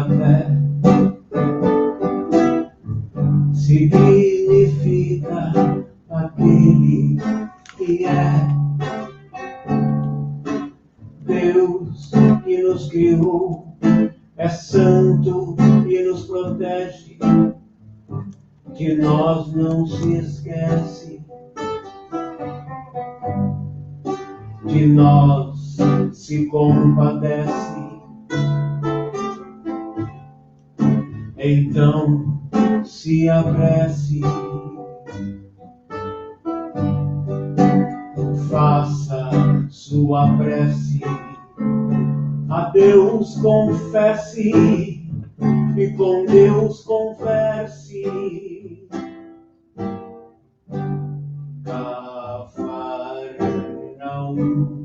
a fé significa aquele que é Deus que nos criou, é santo e nos protege, de nós não se esquece, de nós se compadece. Então se apresse, faça sua prece, a Deus confesse e com Deus converse. Cafarnaum.